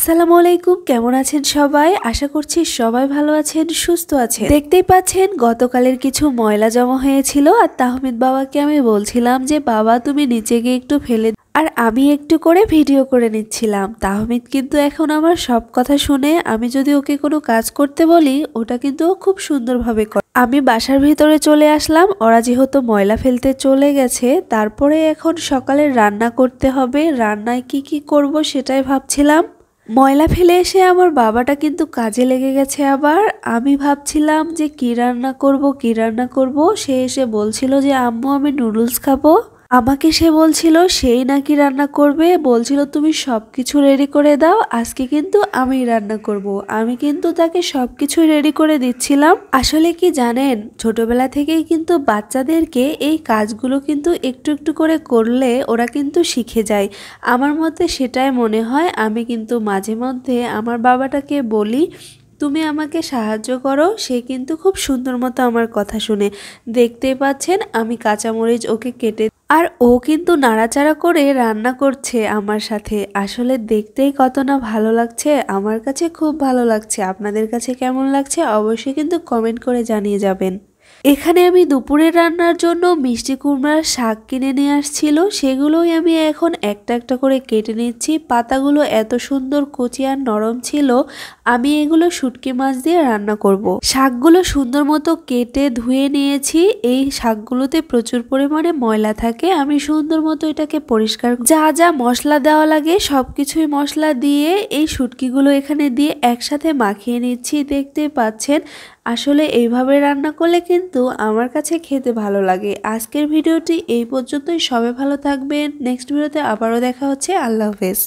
আসসালামু আলাইকুম, কেমন আছেন সবাই? আশা করছি সবাই ভালো আছেন, সুস্থ আছেন। দেখতেই পাচ্ছেন গতকালের কিছু ময়লা জমা হয়েছিল আর তাহমিদ বাবাকে আমি বলছিলাম যে বাবা তুমি নিচে গিয়ে একটু ফেলে আর আমি একটু করে ভিডিও করে নিচ্ছিলাম। তাহমিদ কিন্তু এখন আমার সব কথা শুনে আমি যদি ওকে কোনো কাজ করতে বলি ওটা কিন্তু ও খুব সুন্দরভাবে করে। আমি বাসার ভিতরে চলে আসলাম, ওরা যেহেতু ময়লা ফেলতে চলে গেছে। তারপরে এখন সকালে রান্না করতে হবে, রান্নায় কি কি করব সেটাই ভাবছিলাম। ময়লা ফেলে এসে আমার বাবাটা কিন্তু কাজে লেগে গেছে। আবার আমি ভাবছিলাম যে কি রান্না করব কি রান্না করব, সে এসে বলছিল যে আম্মু আমি নুডলস খাবো। আমাকে সে বলছিল সেই নাকি রান্না করবে, বলছিল তুমি সবকিছু রেডি করে দাও, আজকে কিন্তু আমি রান্না করব। আমি কিন্তু তাকে সবকিছু রেডি করে দিচ্ছিলাম। আসলে কি জানেন, ছোটবেলা থেকেই কিন্তু বাচ্চাদেরকে এই কাজগুলো কিন্তু একটু একটু করে করলে ওরা কিন্তু শিখে যায়। আমার মতে সেটাই মনে হয়। আমি কিন্তু মাঝে মধ্যে আমার বাবাটাকে বলি তুমি আমাকে সাহায্য করো, সে কিন্তু খুব সুন্দর মতো আমার কথা শুনে। দেখতেই পাচ্ছেন আমি কাঁচামরিচ ওকে কেটে আর ও কিন্তু নাড়াচাড়া করে রান্না করছে আমার সাথে। আসলে দেখতেই কত না ভালো লাগছে, আমার কাছে খুব ভালো লাগছে। আপনাদের কাছে কেমন লাগছে অবশ্যই কিন্তু কমেন্ট করে জানিয়ে যাবেন। এখানে আমি দুপুরের রান্নার জন্য মিষ্টি কুমড়ার শাক কিনে নিয়ে আসছিল, সেগুলোই আমি এখন একটা একটা করে কেটে নিচ্ছি। পাতাগুলো এত সুন্দর কচি আর নরম ছিল। আমি এগুলো শুটকি মাছ দিয়ে রান্না করব। শাকগুলো সুন্দর মতো কেটে ধুয়ে নিয়েছি। এই শাকগুলোতে প্রচুর পরিমাণে ময়লা থাকে, আমি সুন্দর মতো এটাকে পরিষ্কার যা যা মশলা দেওয়া লাগে সবকিছুই মশলা দিয়ে এই শুটকিগুলো এখানে দিয়ে একসাথে মাখিয়ে নিচ্ছি। দেখতে পাচ্ছেন আসলে এইভাবে রান্না করলে কিন্তু আমার কাছে খেতে ভালো লাগে। আজকের ভিডিওটি এই পর্যন্তই, সবাই ভালো থাকবেন। নেক্সট ভিডিওতে আবারও দেখা হচ্ছে। আল্লাহ হাফেজ।